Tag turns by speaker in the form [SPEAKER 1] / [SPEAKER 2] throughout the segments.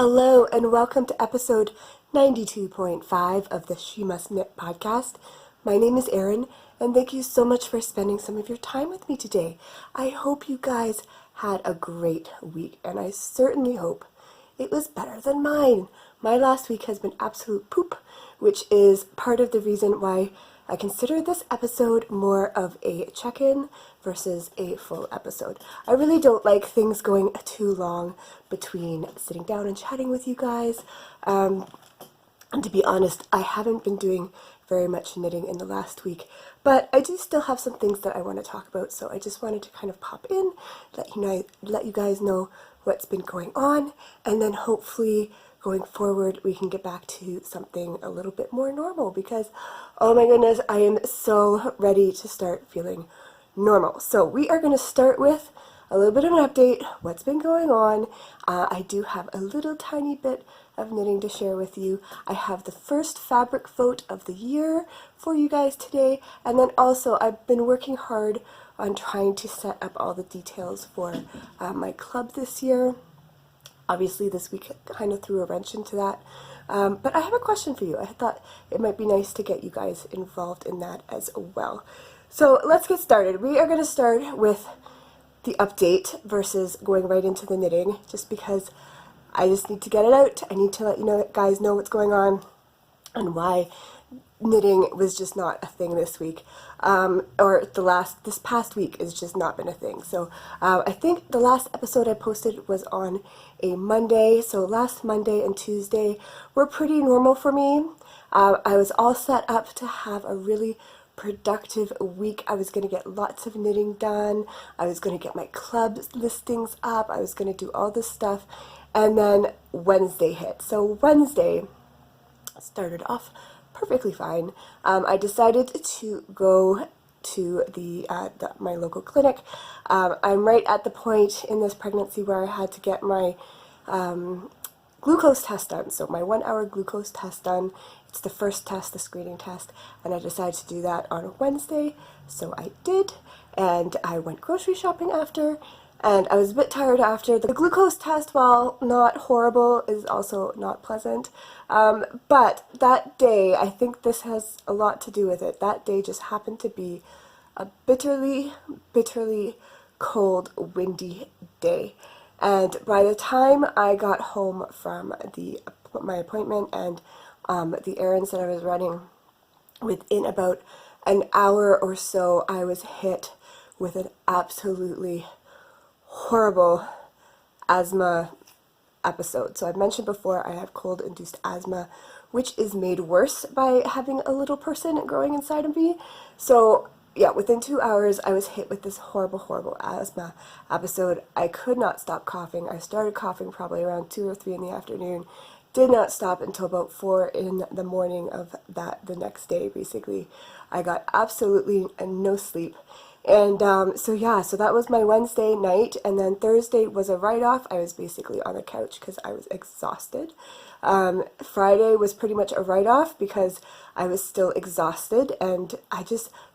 [SPEAKER 1] Hello and welcome to episode 92.5 of the She Must Knit podcast. My name is Erin and thank you so much for spending some of your time with me today. I hope you guys had a great week and I certainly hope it was better than mine. My last week has been absolute poop, which is part of the reason why I consider this episode more of a check-in versus a full episode. I really don't like things going too long between sitting down and chatting with you guys. And to be honest, I haven't been doing very much knitting in the last week, but I do still have some things that I want to talk about, so I just wanted to kind of pop in, let you guys know what's been going on, and then hopefully going forward we can get back to something a little bit more normal because, oh my goodness, I am so ready to start feeling normal. So we are going to start with a little bit of an update, what's been going on. I do have a little tiny bit of knitting to share with you. I have the first fabric vote of the year for you guys today, and then also I've been working hard on trying to set up all the details for my club this year. Obviously this week kind of threw a wrench into that, but I have a question for you. I thought it might be nice to get you guys involved in that as well. So let's get started. We are going to start with the update versus going right into the knitting, just because I just need to get it out. I need to let you guys know what's going on and why knitting was just not a thing this week, or this past week has just not been a thing. So I think the last episode I posted was on a Monday, so last Monday and Tuesday were pretty normal for me. I was all set up to have a really productive week. I was going to get lots of knitting done. I was going to get my club listings up. I was going to do all this stuff, and then Wednesday hit. So Wednesday started off perfectly fine. I decided to go to my local clinic. I'm right at the point in this pregnancy where I had to get my glucose test done. So my 1-hour glucose test done. It's the first test, the screening test, and I decided to do that on a Wednesday. So I did, and I went grocery shopping after. And I was a bit tired after. The glucose test, while not horrible, is also not pleasant. But that day, I think this has a lot to do with it. That day just happened to be a bitterly, bitterly cold, windy day. And by the time I got home from my appointment and the errands that I was running, within about an hour or so, I was hit with an absolutely horrible asthma episode. So I've mentioned before I have cold-induced asthma, which is made worse by having a little person growing inside of me. So yeah, within 2 hours I was hit with this horrible, horrible asthma episode. I could not stop coughing. I started coughing probably around 2 or 3 in the afternoon. Did not stop until about 4 in the morning of the next day, basically. I got absolutely no sleep. And so that was my Wednesday night, and then Thursday was a write-off. I was basically on the couch because I was exhausted. Friday was pretty much a write-off because I was still exhausted, and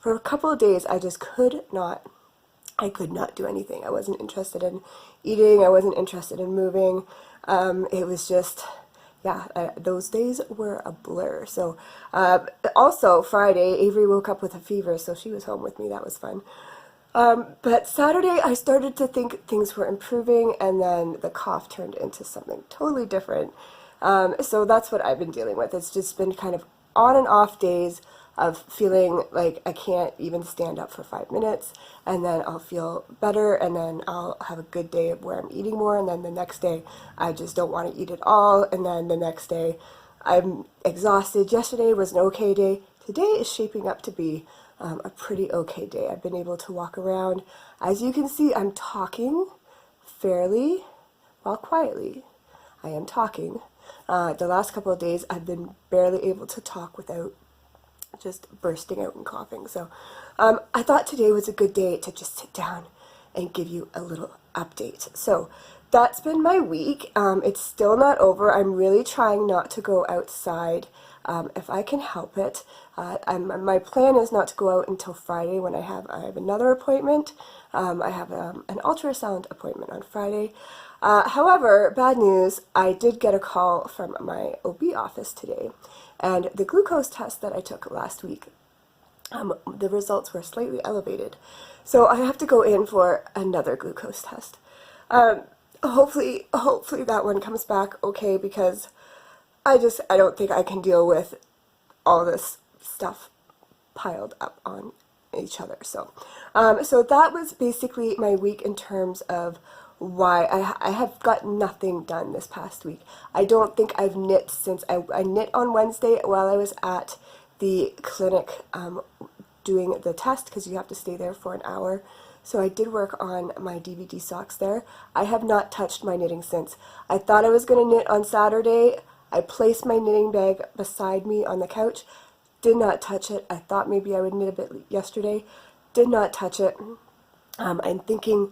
[SPEAKER 1] for a couple of days, I could not do anything. I wasn't interested in eating, I wasn't interested in moving. It was just, those days were a blur. So also Friday, Avery woke up with a fever, so she was home with me. That was fun. But Saturday I started to think things were improving, and then the cough turned into something totally different. So that's what I've been dealing with. It's just been kind of on and off days of feeling like I can't even stand up for 5 minutes, and then I'll feel better, and then I'll have a good day where I'm eating more, and then the next day I just don't want to eat at all, and then the next day I'm exhausted. Yesterday was an okay day. Today is shaping up to be a pretty okay day. I've been able to walk around. As you can see, I'm talking fairly, well, quietly. I am talking. The last couple of days I've been barely able to talk without just bursting out and coughing. So I thought today was a good day to just sit down and give you a little update. So that's been my week. It's still not over. I'm really trying not to go outside if I can help it. My plan is not to go out until Friday when I have another appointment. I have an ultrasound appointment on Friday. However, bad news, I did get a call from my OB office today, and the glucose test that I took last week, the results were slightly elevated. So I have to go in for another glucose test. Hopefully that one comes back okay, because I don't think I can deal with all this stuff piled up on each other. So that was basically my week in terms of why I have got nothing done this past week. I don't think I've knit since I knit on Wednesday while I was at the clinic doing the test, because you have to stay there for an hour. So I did work on my DVD socks there. I have not touched my knitting since. I thought I was going to knit on Saturday. I placed my knitting bag beside me on the couch. Did not touch it. I thought maybe I would knit a bit yesterday. Did not touch it. I'm thinking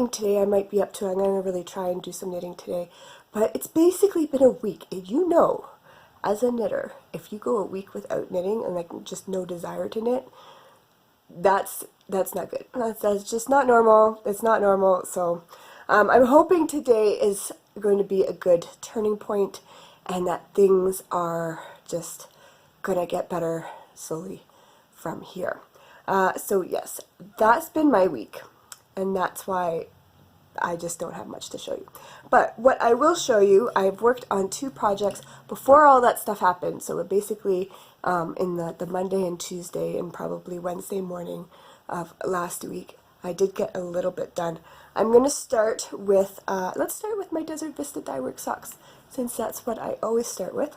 [SPEAKER 1] today I might be up to it. I'm going to really try and do some knitting today. But it's basically been a week. And you know, as a knitter, if you go a week without knitting and like just no desire to knit, that's not good. That's just not normal. It's not normal. So I'm hoping today is going to be a good turning point, and that things are just gonna get better slowly from here. So yes, that's been my week, and that's why I just don't have much to show you. But what I will show you, I've worked on 2 projects before all that stuff happened. So basically in the Monday and Tuesday and probably Wednesday morning of last week, I did get a little bit done. I'm going to start with, let's start with my Desert Vista Dyework socks, since that's what I always start with.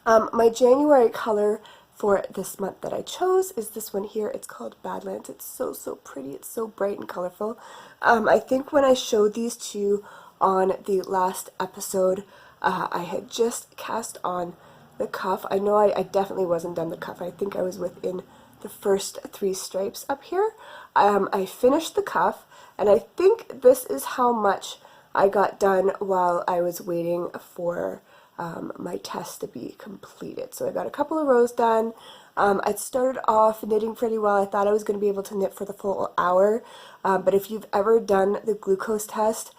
[SPEAKER 1] My January color for this month that I chose is this one here. It's called Badlands. It's so pretty. It's so bright and colorful. I think when I showed these to you on the last episode, I had just cast on the cuff. I know I definitely wasn't done the cuff. I think I was within the first 3 stripes up here. I finished the cuff, and I think this is how much I got done while I was waiting for my test to be completed. So I got a couple of rows done. I started off knitting pretty well. I thought I was going to be able to knit for the full hour, but if you've ever done the glucose test,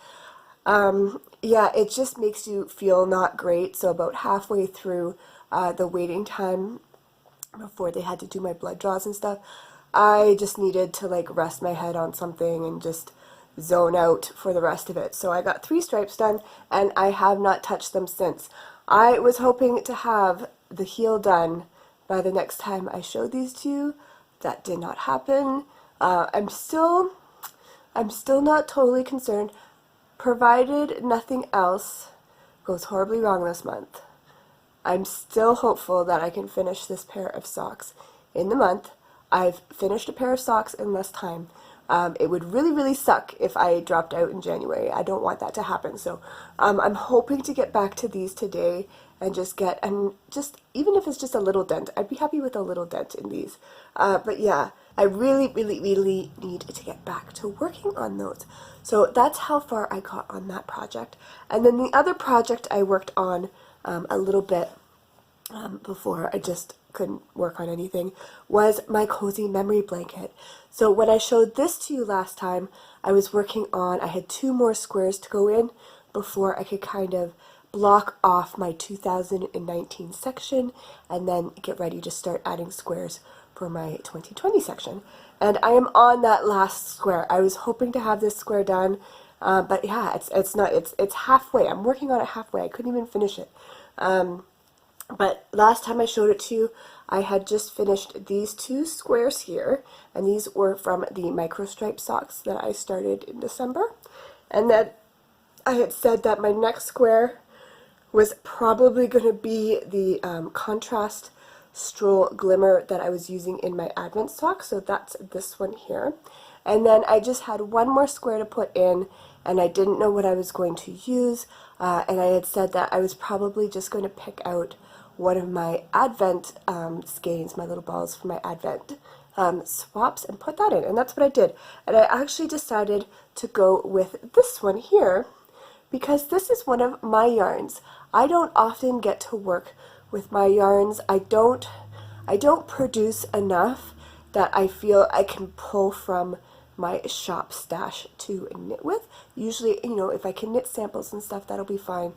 [SPEAKER 1] yeah, it just makes you feel not great. So about halfway through the waiting time before they had to do my blood draws and stuff, I just needed to like rest my head on something and just zone out for the rest of it. So I got 3 stripes done, and I have not touched them since. I was hoping to have the heel done by the next time I showed these to you. That did not happen. I'm still not totally concerned, provided nothing else goes horribly wrong this month. I'm still hopeful that I can finish this pair of socks in the month. I've finished a pair of socks in less time. It would really suck if I dropped out in January. I don't want that to happen. So I'm hoping to get back to these today and just get, and just, even if it's just a little dent, I'd be happy with a little dent in these. But yeah, I really need to get back to working on those. So that's how far I got on that project. And then the other project I worked on a little bit before I just couldn't work on anything was my cozy memory blanket. So when I showed this to you last time, I was working on, I had 2 more squares to go in before I could kind of block off my 2019 section and then get ready to start adding squares for my 2020 section. And I am on that last square. I was hoping to have this square done, but yeah, it's halfway. I'm working on it halfway. I couldn't even finish it. But last time I showed it to you, I had just finished these 2 squares here, and these were from the micro stripe socks that I started in December. And then I had said that my next square was probably going to be the contrast stroll glimmer that I was using in my Advent sock, so that's this one here. And then I just had 1 more square to put in, and I didn't know what I was going to use, and I had said that I was probably just going to pick out one of my Advent skeins, my little balls for my Advent swaps, and put that in, and that's what I did. And I actually decided to go with this one here, because this is one of my yarns. I don't often get to work with my yarns. I don't I don't produce enough that I feel I can pull from my shop stash to knit with. Usually, you know, if I can knit samples and stuff, that'll be fine,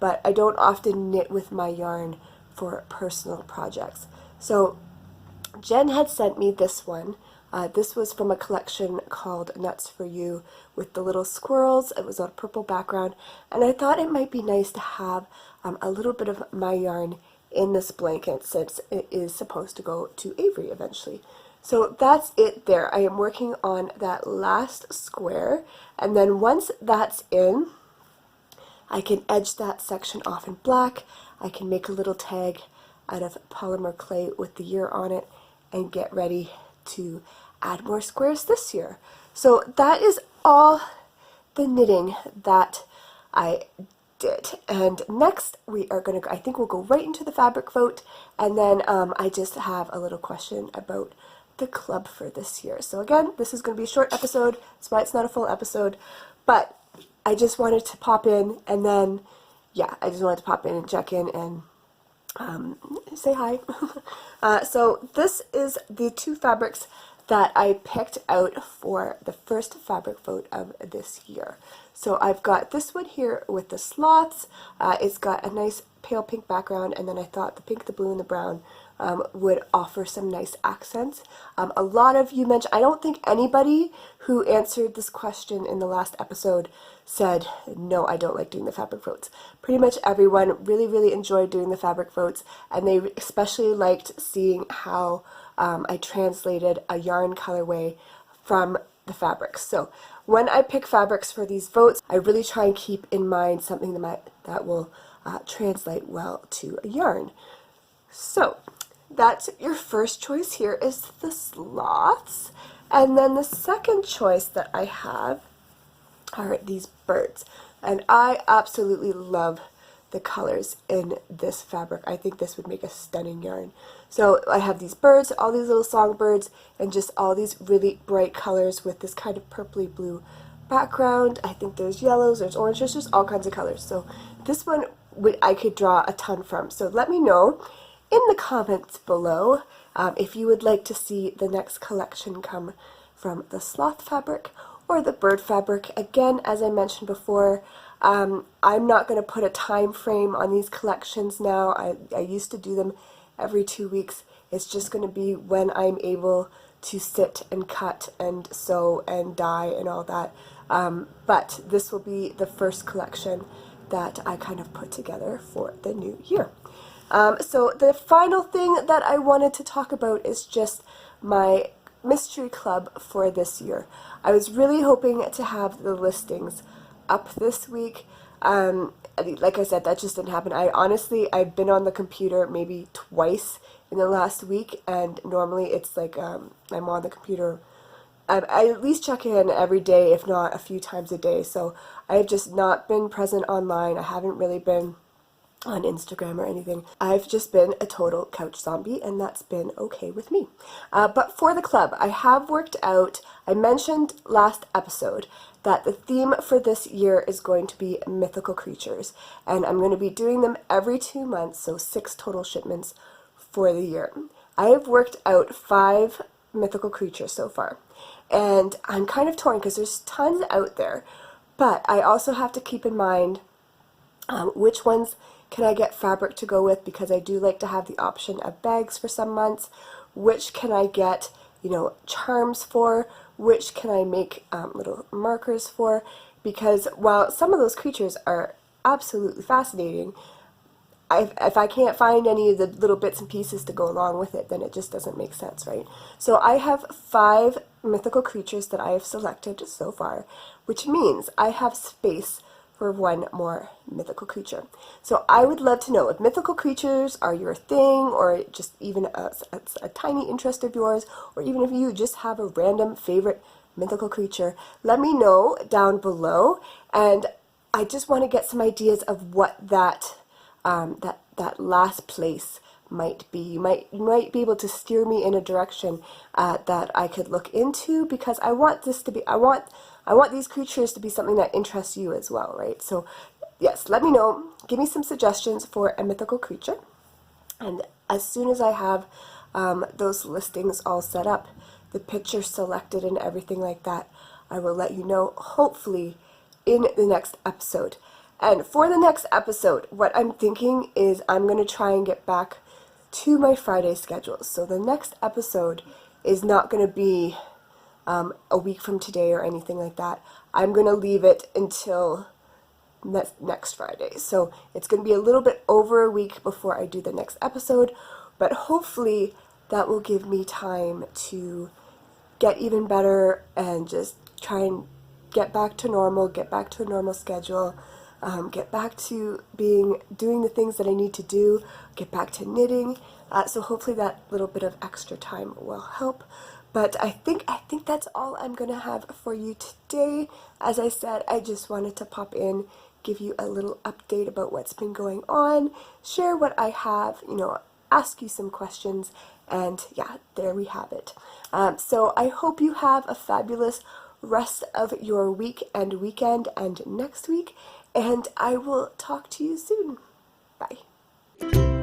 [SPEAKER 1] but I don't often knit with my yarn for personal projects. So Jen had sent me this one. This was from a collection called Nuts for You with the little squirrels. It was on a purple background, and I thought it might be nice to have a little bit of my yarn in this blanket since it is supposed to go to Avery eventually. So that's it there. I am working on that last square, and then once that's in, I can edge that section off in black. I can make a little tag out of polymer clay with the year on it and get ready to add more squares this year. So that is all the knitting that I did. And next we are going to, I think we'll go right into the fabric vote, and then I just have a little question about the club for this year. So again, this is going to be a short episode, that's why it's not a full episode, but I just wanted to pop in, and then, yeah, I just wanted to pop in and check in and say hi. So this is the two fabrics that I picked out for the first fabric vote of this year. So I've got this one here with the sloths. It's got a nice pale pink background, and then I thought the pink, the blue, and the brown would offer some nice accents. A lot of you mentioned, I don't think anybody who answered this question in the last episode said, no, I don't like doing the fabric votes. Pretty much everyone really enjoyed doing the fabric votes, and they especially liked seeing how I translated a yarn colorway from the fabrics. So when I pick fabrics for these votes, I really try and keep in mind something that will translate well to a yarn. So that's your first choice here is the sloths. And then the second choice that I have are these birds. And I absolutely love the colors in this fabric. I think this would make a stunning yarn. So I have these birds, all these little songbirds, and just all these really bright colors with this kind of purpley blue background. I think there's yellows, there's oranges, there's all kinds of colors. So this one I could draw a ton from. So let me know in the comments below if you would like to see the next collection come from the sloth fabric or the bird fabric. Again, as I mentioned before, I'm not going to put a time frame on these collections now. I used to do them every 2 weeks. It's just going to be when I'm able to sit and cut and sew and dye and all that. But this will be the first collection that I kind of put together for the new year. So the final thing that I wanted to talk about is just my mystery club for this year. I was really hoping to have the listings up this week. Like I said, that just didn't happen. I've been on the computer maybe twice in the last week, and normally it's like I'm on the computer. I at least check in every day, if not a few times a day. So I've just not been present online. I haven't really been on Instagram or anything. I've just been a total couch zombie, and that's been okay with me. But for the club, I have worked out, I mentioned last episode that the theme for this year is going to be mythical creatures, and I'm going to be doing them every 2 months, so 6 total shipments for the year. I have worked out 5 mythical creatures so far, and I'm kind of torn because there's tons out there, but I also have to keep in mind which ones can I get fabric to go with, because I do like to have the option of bags for some months. Which can I get, charms for? Which can I make little markers for? Because while some of those creatures are absolutely fascinating, if I can't find any of the little bits and pieces to go along with it, then it just doesn't make sense, right? So I have 5 mythical creatures that I have selected so far, which means I have space for 1 more mythical creature. So I would love to know if mythical creatures are your thing, or just even a tiny interest of yours, or even if you just have a random favorite mythical creature. Let me know down below, and I just want to get some ideas of what that last place might be. You might be able to steer me in a direction that I could look into, because I want this to be, I want these creatures to be something that interests you as well, right? So yes, let me know. Give me some suggestions for a mythical creature. And as soon as I have those listings all set up, the picture selected and everything like that, I will let you know hopefully in the next episode. And for the next episode, what I'm thinking is I'm going to try and get back to my Friday schedule. So the next episode is not going to be a week from today or anything like that. I'm going to leave it until next Friday. So it's going to be a little bit over a week before I do the next episode, but hopefully that will give me time to get even better and just try and get back to normal, get back to a normal schedule, get back to doing the things that I need to do, get back to knitting. So hopefully that little bit of extra time will help. But I think that's all I'm going to have for you today. As I said, I just wanted to pop in, give you a little update about what's been going on, share what I have, ask you some questions, and yeah, there we have it. So I hope you have a fabulous rest of your week and weekend and next week, and I will talk to you soon. Bye.